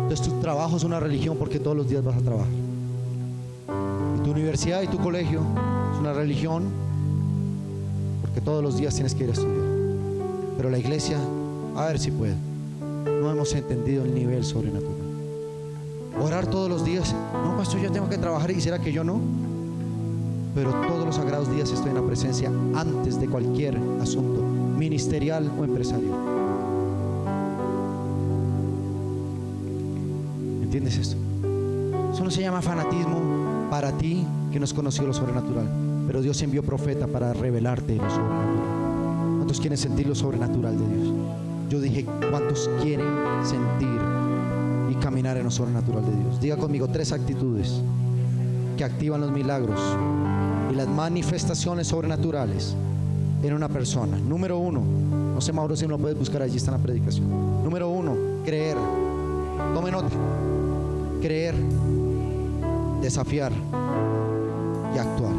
Entonces tu trabajo es una religión porque todos los días vas a trabajar. Y tu universidad y tu colegio es una religión porque todos los días tienes que ir a estudiar. Pero la iglesia, a ver si puede. No hemos entendido el nivel sobrenatural. Orar todos los días. No, pastor, yo tengo que trabajar. ¿Y será que yo no? Pero todos los sagrados días estoy en la presencia antes de cualquier asunto ministerial o empresarial. ¿Entiendes esto? Eso no se llama fanatismo para ti que no has conocido lo sobrenatural. Pero Dios envió profeta para revelarte lo sobrenatural. ¿Cuántos quieren sentir lo sobrenatural de Dios? Yo dije, ¿cuántos quieren sentir y caminar en lo sobrenatural de Dios? Diga conmigo 3 actitudes que activan los milagros y las manifestaciones sobrenaturales en una persona. Número 1, no sé, Mauro, si me lo puedes buscar, allí está en la predicación. Número 1, creer. Tome nota. Creer, desafiar y actuar.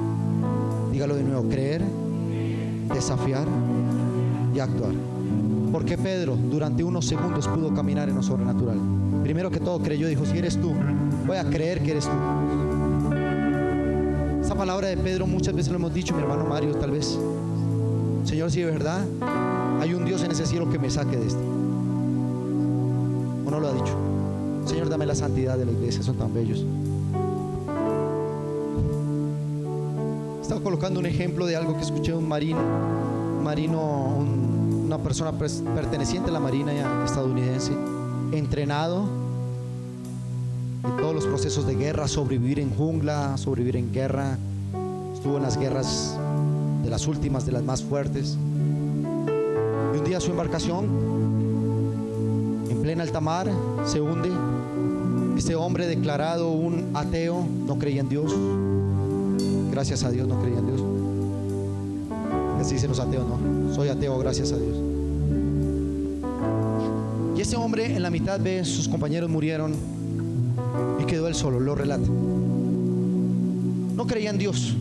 Dígalo de nuevo, creer, desafiar y actuar. ¿Por qué Pedro durante unos segundos pudo caminar en lo sobrenatural? Primero que todo creyó, dijo, si eres tú, voy a creer que eres tú. Esa palabra de Pedro muchas veces lo hemos dicho, mi hermano Mario, tal vez. Señor, si de verdad hay un Dios en ese cielo que me saque de esto. ¿O no lo ha dicho? Señor, dame la santidad de la iglesia, son tan bellos. Estaba colocando un ejemplo de algo que escuché de un marino, una persona perteneciente a la marina estadounidense, entrenado en todos los procesos de guerra, sobrevivir en jungla, sobrevivir en guerra. Estuvo en las guerras de las últimas, de las más fuertes. Y un día su embarcación, en plena alta mar, se hunde. Este hombre, declarado un ateo, no creía en Dios. Gracias a Dios no creía en Dios. Así dicen los ateos, no, soy ateo, gracias a Dios. Y ese hombre en la mitad ve sus compañeros murieron y quedó él solo, lo relata. No creía en Dios,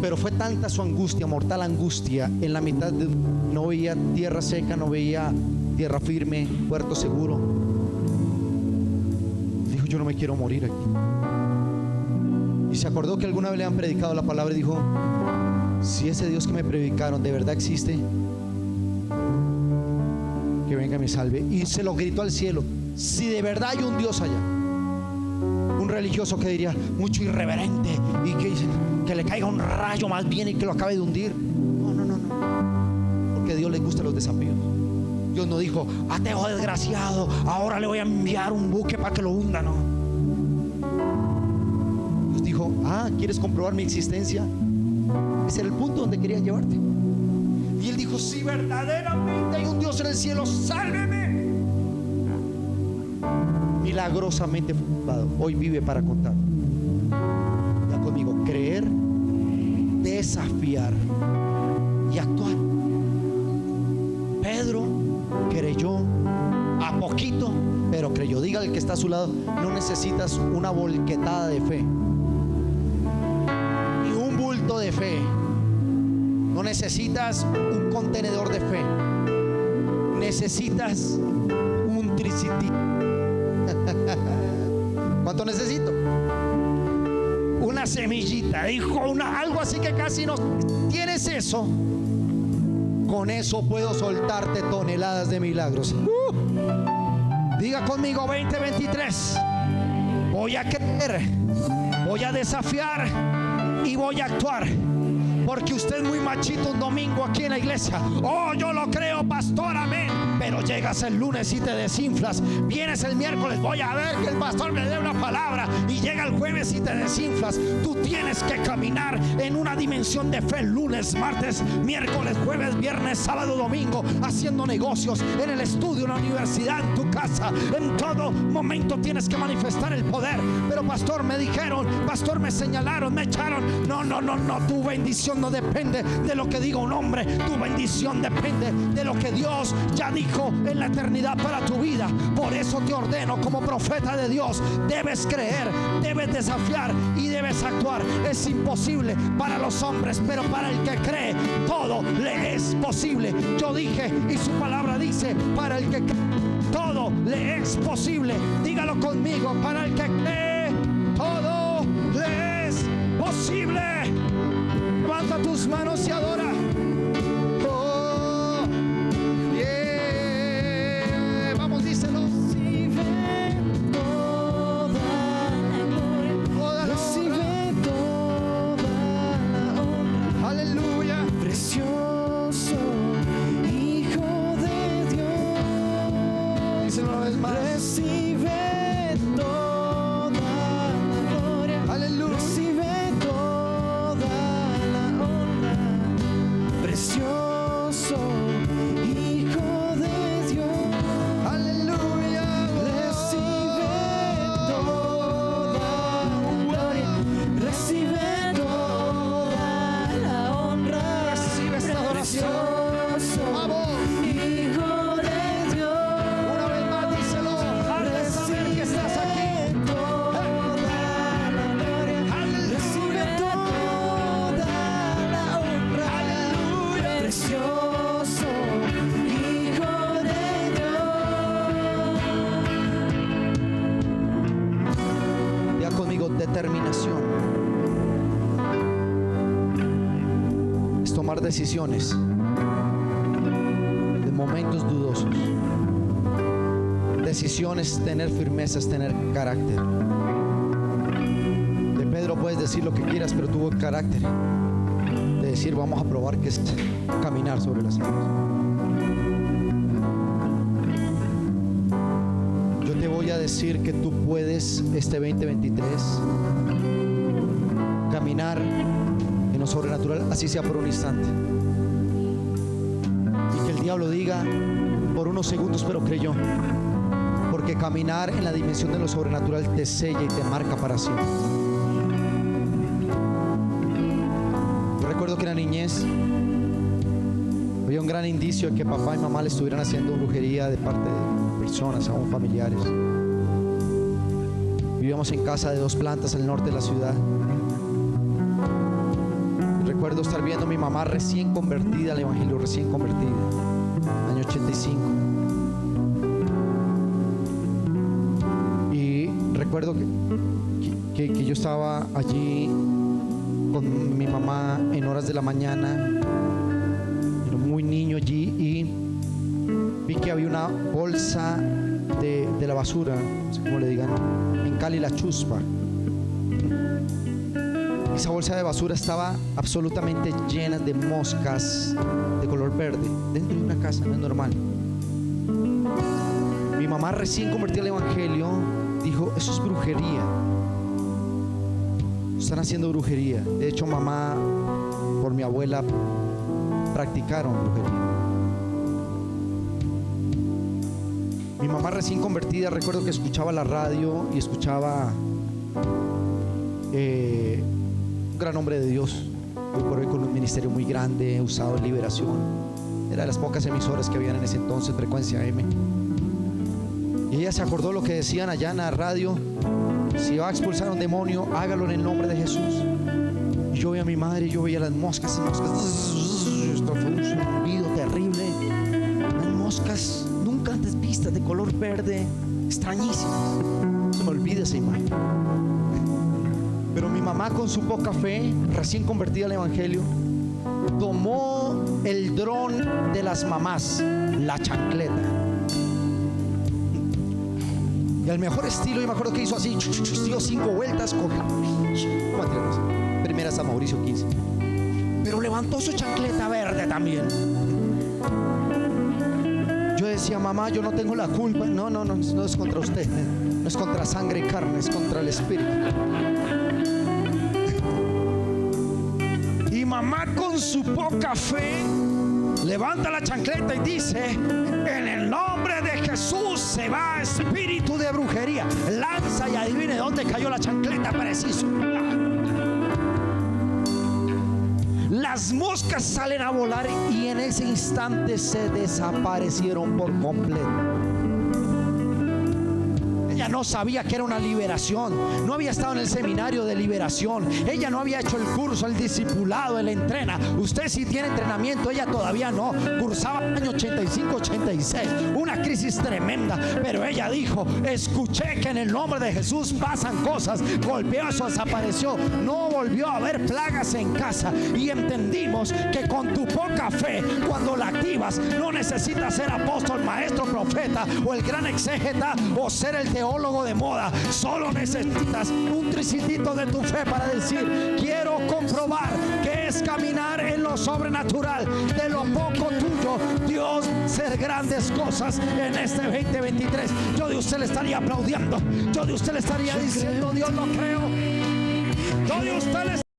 pero fue tanta su angustia, mortal angustia, en la mitad no veía tierra seca, no veía tierra firme, puerto seguro. Dijo, yo no me quiero morir aquí. Y se acordó que alguna vez le han predicado la palabra y dijo, si ese Dios que me predicaron de verdad existe, que venga y me salve. Y se lo gritó al cielo, si de verdad hay un Dios allá. Un religioso que diría, mucho irreverente, y que dice, que le caiga un rayo más bien y que lo acabe de hundir. No, porque a Dios le gustan los desafíos. Dios no dijo, ateo desgraciado, ahora le voy a enviar un buque para que lo hunda, no. Dios dijo, ¿quieres comprobar mi existencia? Ese era el punto donde quería llevarte. Y él dijo, si verdaderamente hay un Dios en el cielo, sálveme. milagrosamente fundado, hoy vive para contar. Ya conmigo, creer, desafiar y actuar. Pedro creyó a poquito, pero creyó. Diga al que está a su lado: no necesitas una volquetada de fe, ni un bulto de fe, no necesitas un contenedor de fe, necesitas un tricití. ¿Cuánto necesito? Una semillita, dijo, algo así que casi no. ¿Tienes eso? Con eso puedo soltarte toneladas de milagros. Diga conmigo: 2023. Voy a creer, voy a desafiar y voy a actuar. Porque usted es muy machito un domingo aquí en la iglesia. Oh, yo lo creo, pastor, amén. Pero llegas el lunes y te desinflas. Vienes el miércoles, voy a ver que el pastor me dé una palabra. Y llega el jueves y te desinflas. Tú tienes que caminar en una dimensión de fe. Lunes, martes, miércoles, jueves, viernes, sábado, domingo. Haciendo negocios, en el estudio, en la universidad, en tu casa. En todo momento tienes que manifestar el poder. Pero pastor, me dijeron, pastor, me señalaron, me echaron. No, tu bendición no depende de lo que diga un hombre. Tu bendición depende de lo que Dios ya dijo en la eternidad para tu vida. Por eso te ordeno como profeta de Dios: debes creer, debes desafiar y debes actuar. Es imposible para los hombres, pero para el que cree todo le es posible. Yo dije, y su palabra dice: para el que cree todo le es posible. Dígalo conmigo: para el que cree todo le es posible. Levanta tus manos y adora. Oh, yeah. Vamos, díselo. Recibe toda la gloria, recibe toda la honra. Aleluya. Precioso Hijo de Dios. Díselo una vez más. Recibe toda la gloria. Aleluya. Recibe toda la honra. Precioso Hijo de Dios. Aleluya. Recibe toda la gloria, recibe toda la honra. Recibe esta adoración. Precioso Vamos. Hijo de Dios. Una vez más, díselo. Hazle saber que estás aquí. Recibe toda la gloria, recibe toda la honra. Aleluya. Precioso Hijo de Dios. Diga conmigo: determinación. Es tomar decisiones de momentos dudosos. Decisiones, tener firmeza, es tener carácter. De Pedro puedes decir lo que quieras, pero tuvo el carácter de decir: vamos a probar que es caminar sobre las aguas. Yo te voy a decir que tú puedes este 2023 caminar en lo sobrenatural, así sea por un instante. Y que el diablo diga: por unos segundos, pero creyó. Porque caminar en la dimensión de lo sobrenatural te sella y te marca para siempre. Yo recuerdo que en la niñez había un gran indicio de que papá y mamá le estuvieran haciendo brujería de parte de personas, aún familiares. Vivíamos en casa de 2 plantas al norte de la ciudad. Recuerdo estar viendo a mi mamá recién convertida al evangelio, recién convertida, año 85. Y recuerdo que yo estaba allí con mi mamá en horas de la mañana, era muy niño allí, y vi que había una bolsa de la basura, no sé cómo le digan en Cali, la chuspa. Esa bolsa de basura estaba absolutamente llena de moscas de color verde dentro de una casa, no es normal. Mi mamá, recién convertida al evangelio, dijo: eso es brujería, están haciendo brujería. De hecho, mamá, por mi abuela, practicaron brujería. Mi mamá recién convertida, recuerdo que escuchaba la radio y escuchaba un gran hombre de Dios, hoy por hoy con un ministerio muy grande, usado en liberación. Era de las pocas emisoras que habían en ese entonces, Frecuencia M. Y ella se acordó lo que decían allá en la radio: si va a expulsar a un demonio, hágalo en el nombre de Jesús. Y yo veía a mi madre y yo veía las moscas. Esto fue un zumbido terrible. Las moscas nunca antes vistas, de color verde, extrañísimas. Se me olvida esa imagen. Pero mi mamá, con su poca fe, recién convertida al evangelio, tomó el dron de las mamás, la chancleta, y al mejor estilo, yo me acuerdo que hizo así, dio 5 vueltas, cogió, primera San Mauricio 15, pero levantó su chancleta verde también. Yo decía: mamá, yo no tengo la culpa. No es contra usted, no es contra sangre y carne, es contra el espíritu. Y mamá, con su poca fe, levanta la chancleta y dice: en el nombre de Jesús se va espíritu de brujería. Lanza y adivine dónde cayó la chancleta preciso. Las moscas salen a volar y en ese instante se desaparecieron por completo. Ella no sabía que era una liberación, no había estado en el seminario de liberación, ella no había hecho el curso, el discipulado, el entrena. Usted sí tiene entrenamiento, ella todavía no. Cursaba el año 85, 86, una crisis tremenda, pero ella dijo: escuché que en el nombre de Jesús pasan cosas. Golpeó, eso desapareció, no volvió a haber plagas en casa. Y entendimos que con tu poca fe, cuando la activas, no necesitas ser apóstol, maestro, profeta o el gran exégeta o ser el teólogo de moda. Solo necesitas un tricitito de tu fe para decir: quiero comprobar que es caminar en lo sobrenatural. De lo poco tuyo, Dios va a hacer grandes cosas en este 2023. Yo de usted le estaría aplaudiendo, yo de usted le estaría diciendo: Dios, lo creo. Yo de usted le